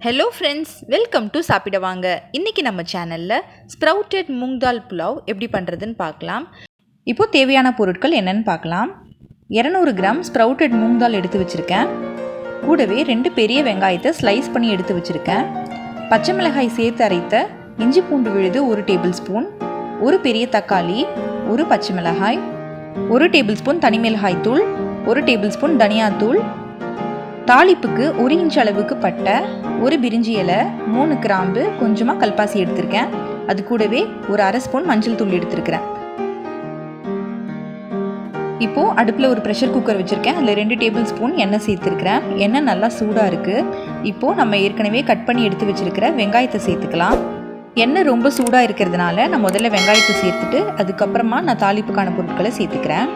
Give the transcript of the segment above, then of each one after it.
Hello friends, welcome to சாப்பிட வாங்க. இன்றைக்கி நம்ம சேனலில் ஸ்ப்ரவுட்டட் மூங் தால் புலாவ் எப்படி பண்ணுறதுன்னு பார்க்கலாம். இப்போது தேவையான பொருட்கள் என்னென்னு பார்க்கலாம். 200 கிராம் ஸ்ப்ரவுட்டட் மூங் தால் எடுத்து வச்சுருக்கேன். கூடவே 2 பெரிய வெங்காயத்தை ஸ்லைஸ் பண்ணி எடுத்து வச்சுருக்கேன். பச்சை மிளகாய் சேர்த்து அரைத்த இஞ்சி பூண்டு விழுது 1 டேபிள் ஸ்பூன், 1 பெரிய தக்காளி, 1 பச்சை மிளகாய், 1 டேபிள் ஸ்பூன் தனி மிளகாய் தூள், 1 டேபிள் ஸ்பூன் தனியாத்தூள், தாளிப்புக்கு 1 இன்ச் அளவுக்கு பட்டை, 1 பிரிஞ்சி இலை, 3 கிராம்பு, கொஞ்சமாக கல்பாசி எடுத்திருக்கேன். அது கூடவே ஒரு அரை ஸ்பூன் மஞ்சள் தூள் எடுத்துருக்கிறேன். இப்போது அடுப்பில் ஒரு ப்ரெஷர் குக்கர் வச்சுருக்கேன். அதில் 2 டேபிள் ஸ்பூன் எண்ணெய் சேர்த்துருக்கிறேன். எண்ணெய் நல்லா சூடாக இருக்குது. இப்போது நம்ம ஏற்கனவே கட் பண்ணி எடுத்து வச்சுருக்கிற வெங்காயத்தை சேர்த்துக்கலாம். எண்ணெய் ரொம்ப சூடாக இருக்கிறதுனால நான் முதல்ல வெங்காயத்தை சேர்த்துட்டு அதுக்கப்புறமா நான் தாளிப்புக்கான பொருட்களை சேர்த்துக்கிறேன்.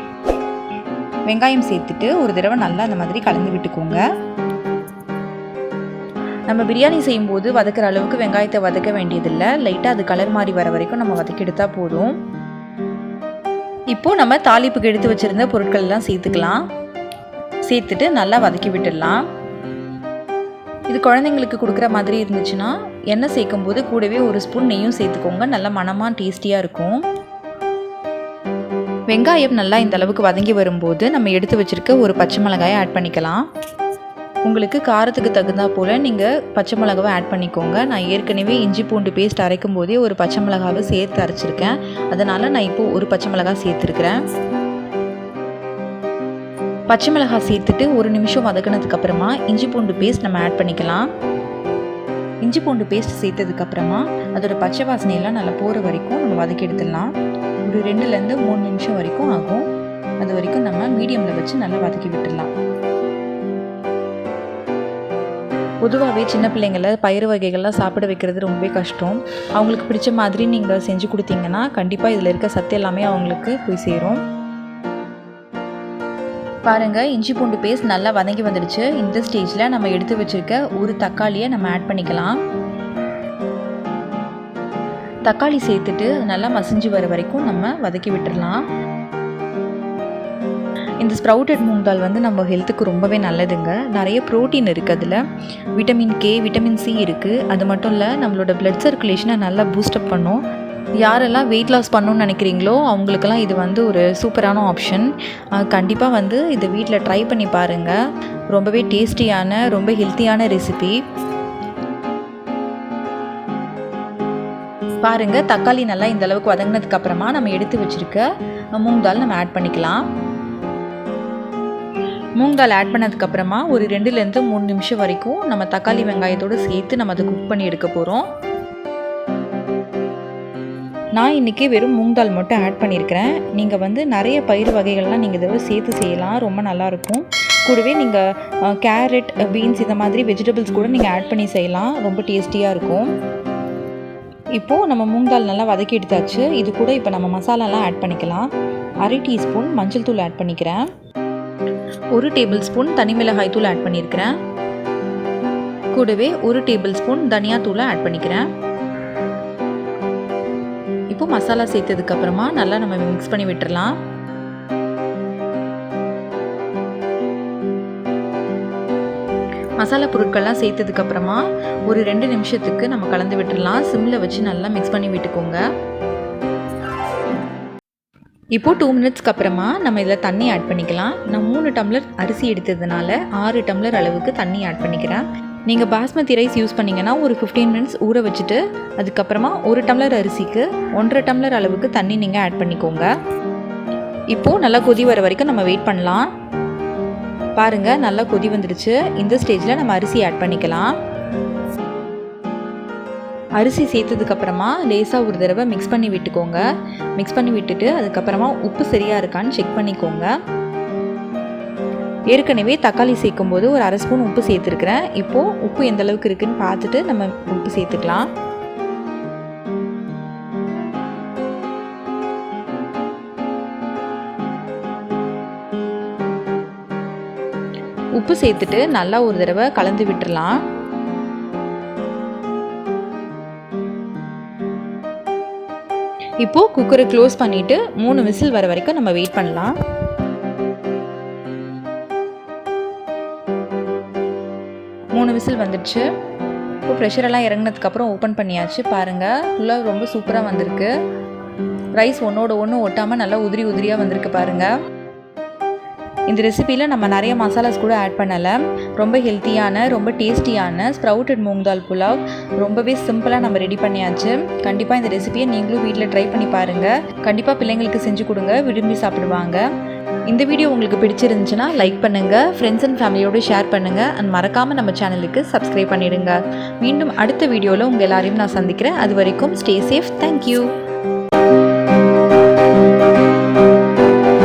வெங்காயம் சேர்த்துட்டு ஒரு தடவை நல்லா அந்த மாதிரி கலந்து விட்டுக்கோங்க. நம்ம பிரியாணி செய்யும்போது வதக்கிற அளவுக்கு வெங்காயத்தை வதக்க வேண்டியதில்லை. லைட்டாக அது கலர் மாறி வர வரைக்கும் நம்ம வதக்கி எடுத்தால் போதும். இப்போது நம்ம தாளிப்புக்கு எடுத்து வச்சுருந்த பொருட்கள் எல்லாம் சேர்த்துக்கலாம். சேர்த்துட்டு நல்லா வதக்கி விட்டுடலாம். இது குழந்தைங்களுக்கு கொடுக்குற மாதிரி இருந்துச்சுன்னா எண்ணெய் சேர்க்கும் போது கூடவே 1 ஸ்பூன் நெய்யும் சேர்த்துக்கோங்க. நல்லா மணமாக டேஸ்டியாக இருக்கும். வெங்காயம் நல்லா இந்த அளவுக்கு வதங்கி வரும்போது நம்ம எடுத்து வச்சுருக்க ஒரு பச்சை மிளகாயை ஆட் பண்ணிக்கலாம். உங்களுக்கு காரத்துக்கு தகுந்தா போல் நீங்கள் பச்சை மிளகாவை ஆட் பண்ணிக்கோங்க. நான் ஏற்கனவே இஞ்சி பூண்டு பேஸ்ட் அரைக்கும் போதே ஒரு பச்சை மிளகாவை சேர்த்து அரைச்சிருக்கேன். அதனால் நான் இப்போது ஒரு பச்சை மிளகாய் சேர்த்துருக்கிறேன். பச்சை மிளகாய் சேர்த்துட்டு 1 நிமிஷம் வதக்கினதுக்கப்புறமா இஞ்சி பூண்டு பேஸ்ட் நம்ம ஆட் பண்ணிக்கலாம். இஞ்சி பூண்டு பேஸ்ட் சேர்த்ததுக்கப்புறமா அதோட பச்சை வாசனையெல்லாம் நல்லா போகிற வரைக்கும் நம்ம வதக்கி எடுத்துடலாம். ஒரு 2லேருந்து 3 நிமிஷம் வரைக்கும் ஆகும். அது வரைக்கும் நம்ம மீடியமில் வச்சு நல்லா வதக்கி விட்டுடலாம். பொதுவாகவே சின்ன பிள்ளைங்களை பயிறு வகைகள்லாம் சாப்பிட வைக்கிறது ரொம்பவே கஷ்டம். அவங்களுக்கு பிடிச்ச மாதிரி நீங்கள் செஞ்சு கொடுத்தீங்கன்னா கண்டிப்பாக இதில் இருக்க சத்து எல்லாமே அவங்களுக்கு போய் சேரும். பாருங்கள், இஞ்சி பூண்டு பேஸ்ட் நல்லா வதங்கி வந்துடுச்சு. இந்த ஸ்டேஜில் நம்ம எடுத்து வச்சுருக்க ஒரு தக்காளியை நம்ம ஆட் பண்ணிக்கலாம். தக்காளி சேர்த்துட்டு நல்லா மசிஞ்சு வர வரைக்கும் நம்ம வதக்கி விட்டுடலாம். இந்த ஸ்ப்ரவுட்டட் மூங் தால் நம்ம ஹெல்த்துக்கு ரொம்பவே நல்லதுங்க. நிறைய ப்ரோட்டீன் இருக்குது. அதில் விட்டமின் கே, விட்டமின் சி இருக்குது. அது மட்டும் இல்லை, நம்மளோட பிளட் சர்க்குலேஷனை நல்லா பூஸ்டப் பண்ணும். யாரெல்லாம் வெயிட் லாஸ் பண்ணணும்னு நினைக்கிறீங்களோ அவங்களுக்கெல்லாம் இது ஒரு சூப்பரான ஆப்ஷன். கண்டிப்பாக இதை வீட்டில் ட்ரை பண்ணி பாருங்கள். ரொம்பவே டேஸ்டியான ரொம்ப ஹெல்த்தியான ரெசிபி. பாருங்கள், தக்காளி நல்லா இந்த அளவுக்கு வதங்கினதுக்கு அப்புறமா நம்ம எடுத்து வச்சுருக்க மூங் தால் நம்ம ஆட் பண்ணிக்கலாம். மூங் தால் ஆட் பண்ணதுக்கப்புறமா ஒரு 2லேருந்து 3 நிமிஷம் வரைக்கும் நம்ம தக்காளி வெங்காயத்தோடு சேர்த்து நம்ம அதை குக் பண்ணி எடுக்க போகிறோம். நான் இன்றைக்கி வெறும் மூங் தால் மட்டும் ஆட் பண்ணியிருக்கிறேன். நீங்கள் நிறைய பயிறு வகைகள்லாம் நீங்கள் இதோட சேர்த்து செய்யலாம். ரொம்ப நல்லாயிருக்கும். கூடவே நீங்கள் கேரட், பீன்ஸ் இந்த மாதிரி வெஜிடபிள்ஸ் கூட நீங்கள் ஆட் பண்ணி செய்யலாம். ரொம்ப டேஸ்டியாக இருக்கும். இப்போது நம்ம மூங் தால் நல்லா வதக்கி எடுத்தாச்சு. இது கூட இப்போ நம்ம மசாலாலாம் ஆட் பண்ணிக்கலாம். 1/2 டீஸ்பூன் மஞ்சள் தூள் ஆட் பண்ணிக்கிறேன். 1 டேபிள் ஸ்பூன் தனி மிளகாய் தூள் ஆட் பண்ணியிருக்கிறேன். கூடவே 1 டேபிள் ஸ்பூன் தனியா தூளை ஆட் பண்ணிக்கிறேன். இப்போ மசாலா சேர்த்ததுக்கப்புறமா நல்லா நம்ம மிக்ஸ் பண்ணி விட்டுறலாம். மசாலா பொருட்கள்லாம் சேர்த்ததுக்கப்புறமா ஒரு 2 நிமிஷத்துக்கு நம்ம கலந்து விட்டுடலாம். சிம்மில் வச்சு நல்லா மிக்ஸ் பண்ணி விட்டுக்கோங்க. இப்போது 2 மினிட்ஸ்க்கு அப்புறமா நம்ம இதில் தண்ணி ஆட் பண்ணிக்கலாம். நான் 3 டம்ளர் அரிசி எடுத்ததுனால 6 டம்ளர் அளவுக்கு தண்ணி ஆட் பண்ணிக்கிறேன். நீங்கள் பாஸ்மதி ரைஸ் யூஸ் பண்ணிங்கன்னா ஒரு 15 மினிட்ஸ் ஊற வச்சுட்டு அதுக்கப்புறமா 1 டம்ளர் அரிசிக்கு 1.5 டம்ளர் அளவுக்கு தண்ணி நீங்கள் ஆட் பண்ணிக்கோங்க. இப்போது நல்லா கொதி வர வரைக்கும் நம்ம வெயிட் பண்ணலாம். பாருங்கள், நல்லா கொதி வந்துடுச்சு. இந்த ஸ்டேஜில் நம்ம அரிசி ஆட் பண்ணிக்கலாம். அரிசி சேர்த்ததுக்கப்புறமா லேசாக ஒரு தடவை மிக்ஸ் பண்ணி விட்டுக்கோங்க. மிக்ஸ் பண்ணி விட்டுட்டு அதுக்கப்புறமா உப்பு சரியாக இருக்கான்னு செக் பண்ணிக்கோங்க. ஏற்கனவே தக்காளி சேர்க்கும்போது ஒரு அரை ஸ்பூன் உப்பு சேர்த்துருக்குறேன். இப்போது உப்பு எந்த அளவுக்கு இருக்குதுன்னு பார்த்துட்டு நம்ம உப்பு சேர்த்துக்கலாம். உப்பு சேர்த்துட்டு நல்லா ஒரு தடவை கலந்து விட்டுறலாம். இப்போது குக்கரை க்ளோஸ் பண்ணிவிட்டு 3 விசில் வர வரைக்கும் நம்ம வெயிட் பண்ணலாம். 3 விசில் வந்துடுச்சு. இப்போ ப்ரெஷரெல்லாம் இறங்கினதுக்கப்புறம் ஓப்பன் பண்ணியாச்சு. பாருங்கள், புலாவ் ரொம்ப சூப்பராக வந்திருக்கு. ரைஸ் ஒன்றோட ஒன்று ஒட்டாமல் நல்லா உதிரி உதிரியாக வந்திருக்கு பாருங்கள். இந்த ரெசிபியில் நம்ம நிறைய மசாலாஸ் கூட ஆட் பண்ணலை. ரொம்ப ஹெல்த்தியான, ரொம்ப டேஸ்டியான ஸ்ப்ரவுட்டட் மூங் தால் புலாவ் ரொம்பவே சிம்பிளாக நம்ம ரெடி பண்ணியாச்சு. கண்டிப்பாக இந்த ரெசிபியை நீங்களும் வீட்டில் ட்ரை பண்ணி பாருங்கள். கண்டிப்பாக பிள்ளைங்களுக்கு செஞ்சு கொடுங்க, விரும்பி சாப்பிடுவாங்க. இந்த வீடியோ உங்களுக்கு பிடிச்சிருந்துச்சுன்னா லைக் பண்ணுங்கள், ஃப்ரெண்ட்ஸ் அண்ட் ஃபேமிலியோடு ஷேர் பண்ணுங்கள், அண்ட் மறக்காமல் நம்ம சேனலுக்கு சப்ஸ்கிரைப் பண்ணிடுங்க. மீண்டும் அடுத்த வீடியோவில் உங்கள் எல்லாரையும் நான் சந்திக்கிறேன். அது வரைக்கும் ஸ்டே சேஃப். தேங்க்யூ.